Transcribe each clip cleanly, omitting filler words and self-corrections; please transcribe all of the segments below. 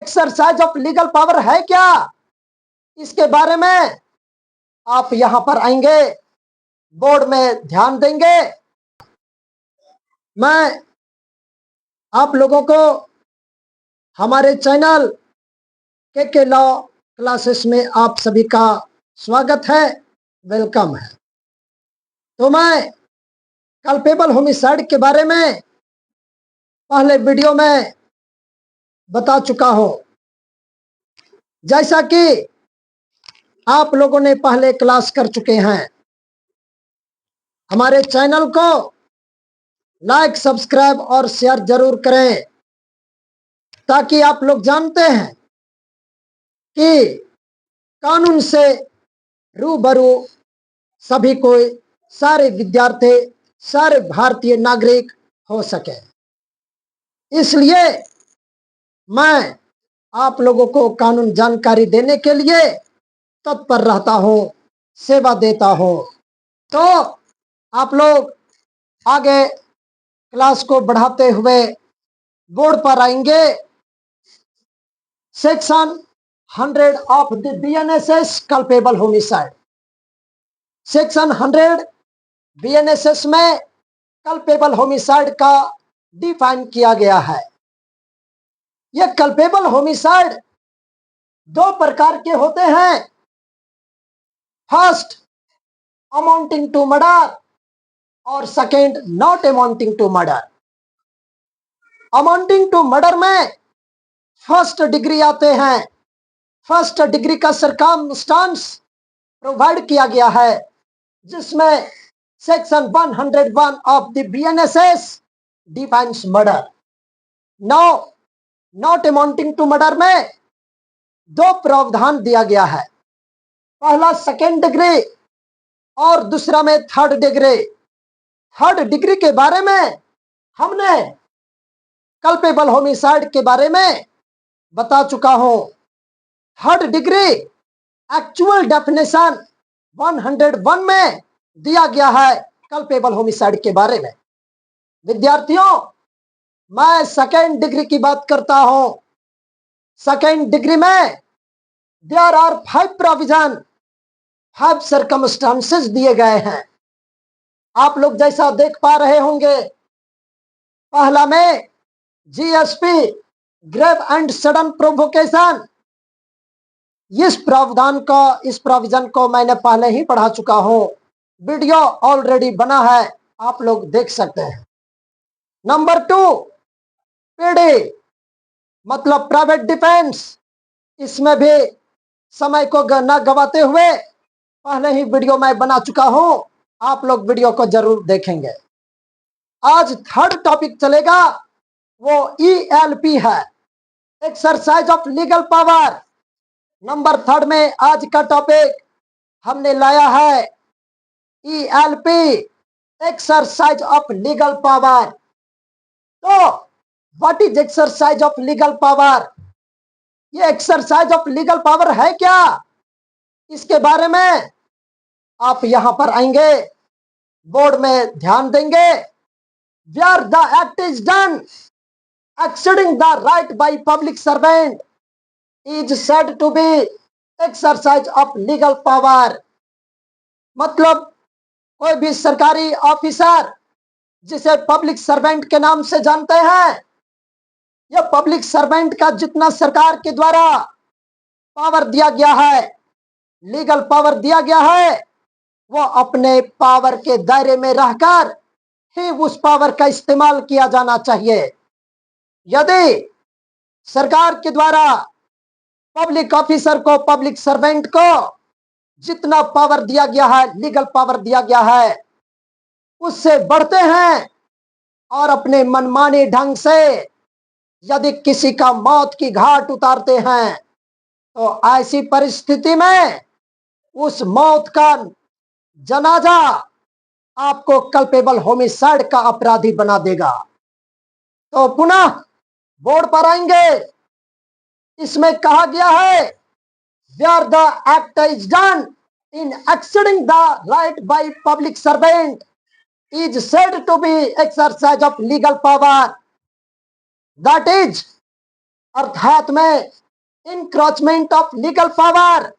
Exercise of legal power है क्या, इसके बारे में आप यहां पर आएंगे, बोर्ड में ध्यान देंगे। मैं आप लोगों को हमारे चैनल के लॉ क्लासेस में आप सभी का स्वागत है, वेलकम है। तो मैं कल्पेबल होमिसाइड के बारे में पहले वीडियो में बता चुका हूं। जैसा कि आप लोगों ने पहले क्लास कर चुके हैं, हमारे चैनल को लाइक, सब्सक्राइब और शेयर जरूर करें, ताकि आप लोग जानते हैं कि कानून से रूबरू सभी कोई, सारे विद्यार्थी, सारे भारतीय नागरिक हो सके। इसलिए मैं आप लोगों को कानून जानकारी देने के लिए तत्पर रहता हूं, सेवा देता हूं। तो आप लोग आगे क्लास को बढ़ाते हुए बोर्ड पर आएंगे। Section 100 of the BNSS culpable homicide. Section 100 BNSS में कल्पेबल होमिसाइड का डिफाइन किया गया है। यह कल्पेबल होमिसाइड दो प्रकार के होते हैं। फर्स्ट, अमाउंटिंग टू मर्डर, और second, not amounting to murder. Amounting to murder में फर्स्ट डिग्री आते हैं। फर्स्ट डिग्री का सरकमस्टांस प्रोवाइड किया गया है, जिसमें section 101 of the BNSS defines murder. Now not amounting to murder में दो प्रावधान दिया गया है। पहला सेकेंड डिग्री और दूसरा में थर्ड डिग्री। थर्ड डिग्री के बारे में हमने कल्पेबल होमिसाइड के बारे में बता चुका हूं। थर्ड डिग्री एक्चुअल डेफिनेशन 101 में दिया गया है कल्पेबल होमिसाइड के बारे में। विद्यार्थियों, मैं सेकेंड डिग्री की बात करता हूं। सेकेंड डिग्री में देयर आर 5 प्रोविजन, 5 सर्कमस्टांसेस दिए गए हैं। आप लोग जैसा देख पा रहे होंगे, पहला में GSP, grave and sudden provocation. इस प्रोविजन को मैंने पहले ही पढ़ा चुका हूं। वीडियो ऑलरेडी बना है, आप लोग देख सकते हैं। नंबर 2, पीडी मतलब प्राइवेट डिफेंस। इसमें भी समय को न गवाते हुए पहले ही वीडियो मैं बना चुका हूं, आप लोग वीडियो को जरूर देखेंगे। आज थर्ड टॉपिक चलेगा, वो ईएलपी है, exercise of legal power. Number third में आज का टॉपिक हमने लाया है ELP, exercise of legal power. तो what is exercise of legal power? ये एक्सरसाइज ऑफ लीगल पावर है क्या, इसके बारे में आप यहां पर आएंगे, बोर्ड में ध्यान देंगे। Where the act is done exceeding the right by public servant is said to be exercise of legal power। मतलब कोई भी सरकारी ऑफिसर, जिसे पब्लिक सर्वेंट के नाम से जानते हैं, यह पब्लिक सर्वेंट का जितना सरकार के द्वारा पावर दिया गया है, लीगल पावर दिया गया है, वो अपने पावर के दायरे में रहकर ही उस पावर का इस्तेमाल किया जाना चाहिए। यदि सरकार के द्वारा पब्लिक ऑफिसर को, पब्लिक सर्वेंट को जितना पावर दिया गया है, लीगल पावर दिया गया है, उससे बढ़ते हैं और अपने मनमाने ढंग से यदि किसी का मौत की घाट उतारते हैं, तो ऐसी परिस्थिति में उस मौत का जनाजा आपको कल्पेबल होमिसाइड का अपराधी बना देगा। तो पुनः बोर्ड पर आएंगे। इसमें कहा गया है, where the act is done in exceeding the right by public servant is said to be exercise of legal power. That is अर्थात में encroachment of legal power,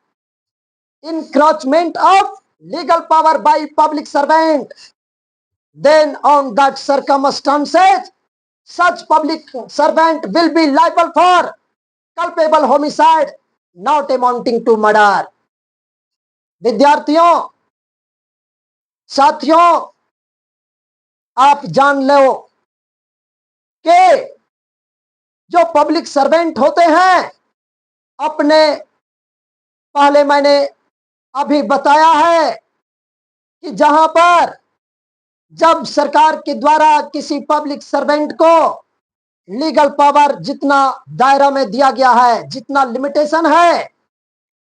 encroachment of legal power by public servant, then on that circumstances, such public servant will be liable for culpable homicide not amounting to murder. विद्यार्थियों, साथियों, आप जान लो कि जो public servant होते हैं, अपने पहले मैंने अभी बताया है कि जहां पर जब सरकार के द्वारा किसी पब्लिक सर्वेंट को लीगल पावर जितना दायरा में दिया गया है, जितना लिमिटेशन है,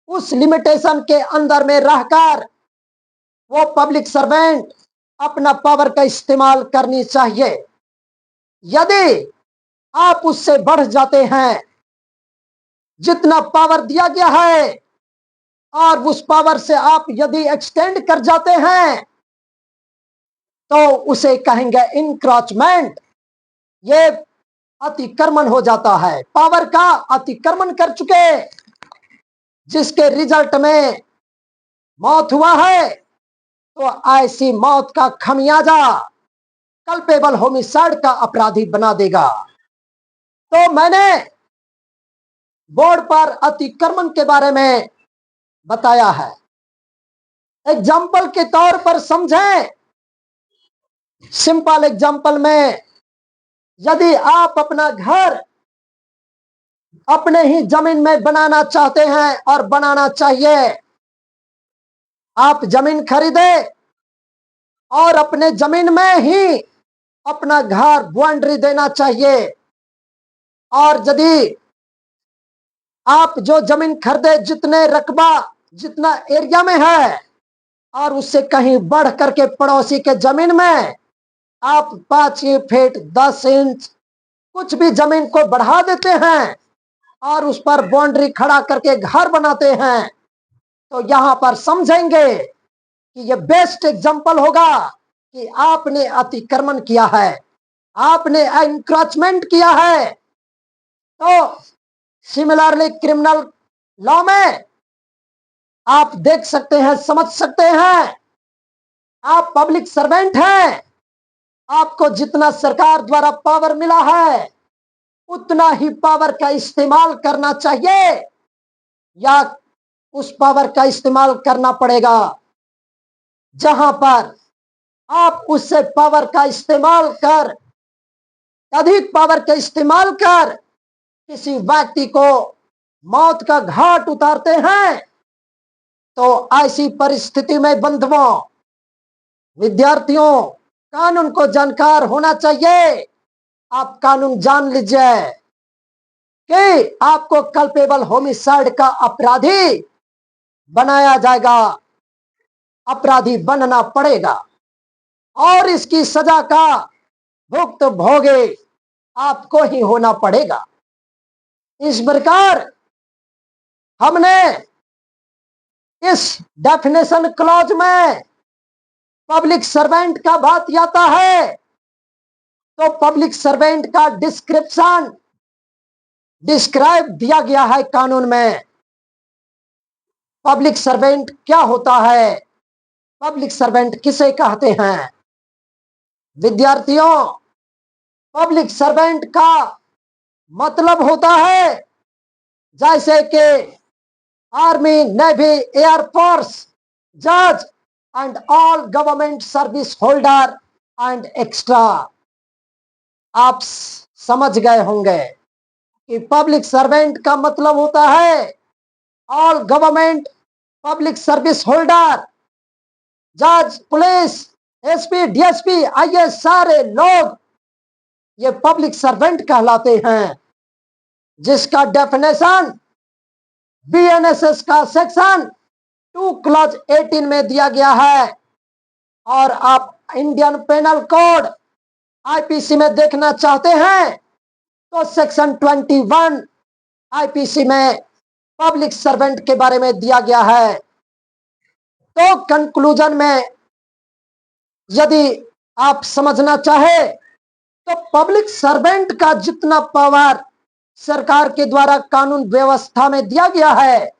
उस लिमिटेशन के अंदर में रहकर वो पब्लिक सर्वेंट अपना पावर का इस्तेमाल करनी चाहिए। यदि आप उससे बढ़ जाते हैं, जितना पावर दिया गया है, और उस पावर से आप यदि एक्सटेंड कर जाते हैं, तो उसे कहेंगे इनक्रोचमेंट। ये अतिक्रमण हो जाता है, पावर का अतिक्रमण कर चुके, जिसके रिजल्ट में मौत हुआ है, तो ऐसी मौत का खमियाजा कल्पेबल होमिसाइड का अपराधी बना देगा। तो मैंने बोर्ड पर अतिक्रमण के बारे में बताया है। एग्जाम्पल के तौर पर समझें, सिंपल एग्जाम्पल में, यदि आप अपना घर अपने ही जमीन में बनाना चाहते हैं, और बनाना चाहिए, आप जमीन खरीदे और अपने जमीन में ही अपना घर बाउंड्री देना चाहिए, और यदि आप जो जमीन खरीदे जितने रकबा जितना एरिया में है, और उससे कहीं बढ़ करके पड़ोसी के जमीन में आप 5 फीट 10 इंच कुछ भी जमीन को बढ़ा देते हैं और उस पर बाउंड्री खड़ा करके घर बनाते हैं, तो यहां पर समझेंगे कि यह बेस्ट एग्जाम्पल होगा कि आपने अतिक्रमण किया है, आपने एनक्रोचमेंट किया है। तो सिमिलरली क्रिमिनल लॉ में आप देख सकते हैं, समझ सकते हैं, आप पब्लिक सर्वेंट हैं, आपको जितना सरकार द्वारा पावर मिला है उतना ही पावर का इस्तेमाल करना चाहिए, या उस पावर का इस्तेमाल करना पड़ेगा जहां पर आप उससे पावर का इस्तेमाल कर, अधिक पावर का इस्तेमाल कर किसी व्यक्ति को मौत का घाट उतारते हैं। तो ऐसी परिस्थिति में बंधुओं, विद्यार्थियों, कानून को जानकार होना चाहिए। आप कानून जान लीजिए कि आपको कल्पेबल होमिसाइड का अपराधी बनाया जाएगा, अपराधी बनना पड़ेगा, और इसकी सजा का भुगत भोगे आपको ही होना पड़ेगा। इस प्रकार हमने इस डेफिनेशन क्लॉज में पब्लिक सर्वेंट का बात आता है, तो पब्लिक सर्वेंट का डिस्क्रिप्शन डिस्क्राइब दिया गया है कानून में। पब्लिक सर्वेंट क्या होता है, पब्लिक सर्वेंट किसे कहते हैं? विद्यार्थियों, पब्लिक सर्वेंट का मतलब होता है जैसे कि आर्मी, नेवी, एयरफोर्स, जज and all government service holder and extra. आप समझ गए होंगे कि पब्लिक सर्वेंट का मतलब होता है all government public service holder, जज, पुलिस, एसपी, डीएसपी, आईएएस, सारे लोग ये पब्लिक सर्वेंट कहलाते हैं, जिसका डेफिनेशन बीएनएसएस का सेक्शन 2 क्लॉज 18 में दिया गया है। और आप इंडियन पेनल कोड आईपीसी में देखना चाहते हैं तो सेक्शन 21 आईपीसी में पब्लिक सर्वेंट के बारे में दिया गया है। तो कंक्लूजन में यदि आप समझना चाहे तो पब्लिक सर्वेंट का जितना पावर सरकार के द्वारा कानून व्यवस्था में दिया गया है,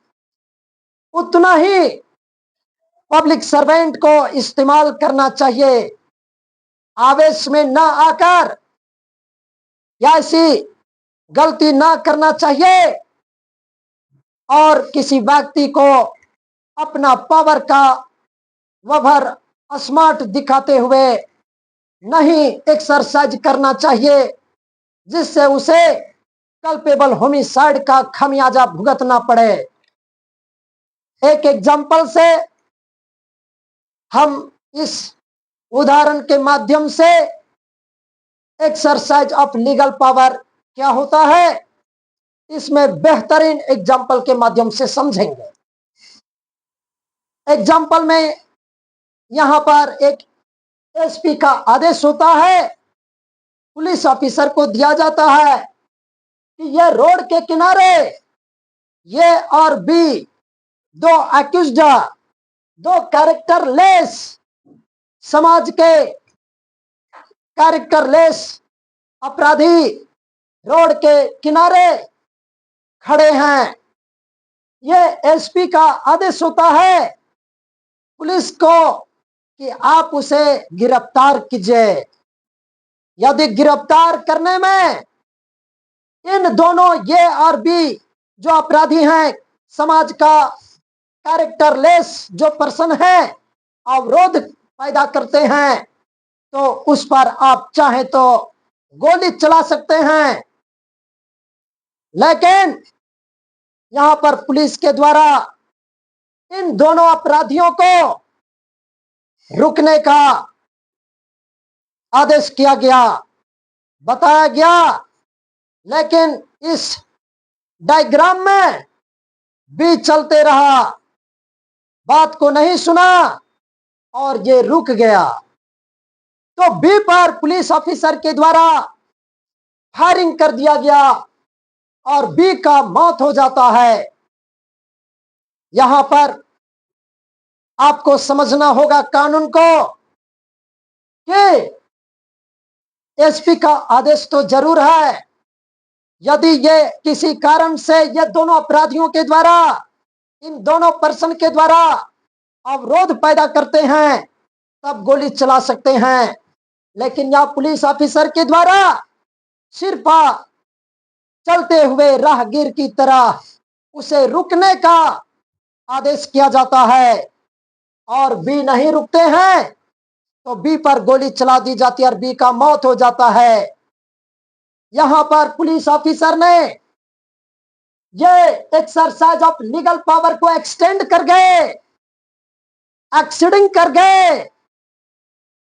उतना ही पब्लिक सर्वेंट को इस्तेमाल करना चाहिए। आवेश में ना आकर या ऐसी गलती ना करना चाहिए और किसी व्यक्ति को अपना पावर का वभर स्मार्ट दिखाते हुए नहीं एक्सरसाइज करना चाहिए, जिससे उसे कल्पेबल होमिसाइड का खमियाजा भुगतना पड़े। एक एग्जाम्पल से हम इस उदाहरण के माध्यम से एक्सरसाइज ऑफ लीगल पावर क्या होता है, इसमें बेहतरीन एग्जाम्पल के माध्यम से समझेंगे। एग्जाम्पल में यहां पर एक एसपी का आदेश होता है, पुलिस ऑफिसर को दिया जाता है कि यह रोड के किनारे ये और बी दो अक्यूज्ड, दो कैरेक्टरलेस, समाज के कैरेक्टरलेस अपराधी रोड के किनारे खड़े हैं। यह एसपी का आदेश होता है पुलिस को कि आप उसे गिरफ्तार कीजिए। यदि गिरफ्तार करने में इन दोनों ये और बी जो अपराधी हैं, समाज का कैरेक्टरलेस जो पर्सन है, अवरोध पैदा करते हैं, तो उस पर आप चाहे तो गोली चला सकते हैं। लेकिन यहां पर पुलिस के द्वारा इन दोनों अपराधियों को रुकने का आदेश किया गया, बताया गया, लेकिन इस डायग्राम में बी चलते रहा, बात को नहीं सुना और ये रुक गया। तो बी पर पुलिस ऑफिसर के द्वारा फायरिंग कर दिया गया और बी का मौत हो जाता है। यहां पर आपको समझना होगा कानून को कि एसपी का आदेश तो जरूर है। यदि ये किसी कारण से ये दोनों अपराधियों के द्वारा, इन दोनों पर्सन के द्वारा अवरोध पैदा करते हैं, तब गोली चला सकते हैं। लेकिन यह पुलिस ऑफिसर के द्वारा सिर्फ चलते हुए राहगीर की तरह उसे रुकने का आदेश किया जाता है और बी नहीं रुकते हैं तो बी पर गोली चला दी जाती है और बी का मौत हो जाता है। यहां पर पुलिस ऑफिसर ने ये एक्सरसाइज ऑफ लीगल पावर को एक्सटेंड कर गए, एक्सीडिंग कर गए।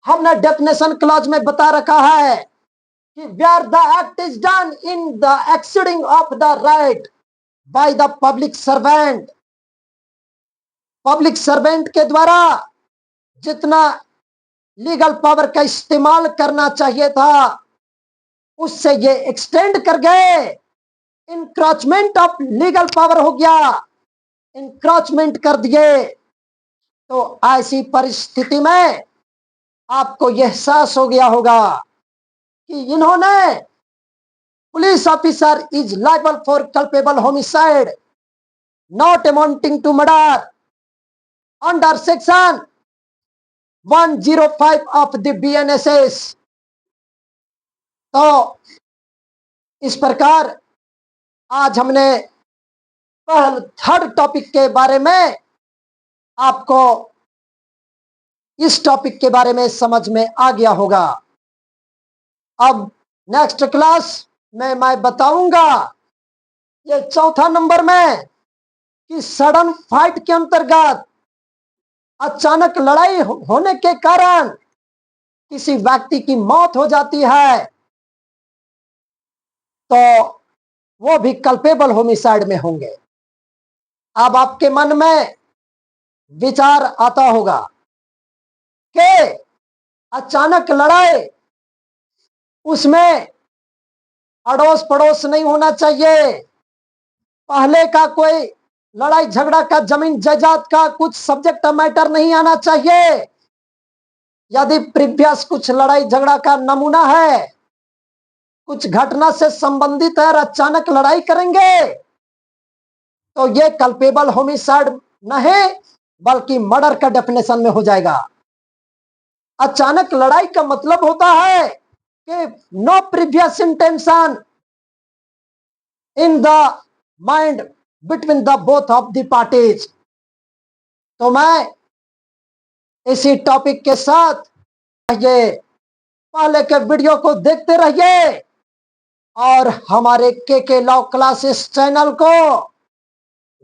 हमने डेफिनेशन क्लॉज में बता रखा है कि where the act is done in the exceeding of the right by the public servant. Public servant के द्वारा जितना लीगल पावर का इस्तेमाल करना चाहिए था, उससे ये एक्सटेंड कर गए। इंक्रोचमेंट ऑफ लीगल पावर हो गया, इंक्रोचमेंट कर दिए। तो ऐसी परिस्थिति में आपको यह एहसास हो गया होगा कि इन्होंने police officer is liable for culpable homicide not amounting to murder under section 105 of the BNSS। तो इस प्रकार आज हमने थर्ड टॉपिक के बारे में आपको इस टॉपिक के बारे में समझ में आ गया होगा। अब नेक्स्ट क्लास में मैं बताऊंगा ये चौथा नंबर में कि सडन फाइट के अंतर्गत अचानक लड़ाई होने के कारण किसी व्यक्ति की मौत हो जाती है तो वो भी कल्पेबल होमिसाइड में होंगे। अब आपके मन में विचार आता होगा कि अचानक लड़ाई, उसमें अड़ोस पड़ोस नहीं होना चाहिए, पहले का कोई लड़ाई झगड़ा का, जमीन जायदाद का कुछ सब्जेक्ट मैटर नहीं आना चाहिए। यदि प्रीवियस कुछ लड़ाई झगड़ा का नमूना है कुछ घटना से संबंधित है और अचानक लड़ाई करेंगे तो ये कल्पेबल होमिसाइड नहीं बल्कि मर्डर का डेफिनेशन में हो जाएगा। अचानक लड़ाई का मतलब होता है कि no previous intention in the mind between the both of the parties. तो मैं इसी टॉपिक के साथ ये पहले के वीडियो को देखते रहिए और हमारे के लॉ क्लासेस चैनल को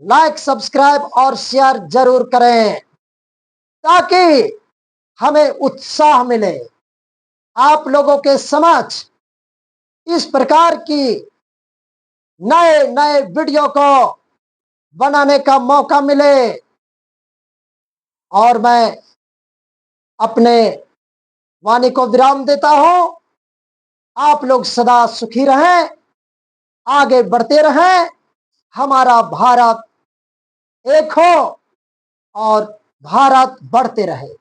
लाइक, सब्सक्राइब और शेयर जरूर करें ताकि हमें उत्साह मिले आप लोगों के समक्ष इस प्रकार की नए नए वीडियो को बनाने का मौका मिले। और मैं अपने वाणी को विराम देता हूं। आप लोग सदा सुखी रहें, आगे बढ़ते रहें, हमारा भारत एक हो और भारत बढ़ते रहे।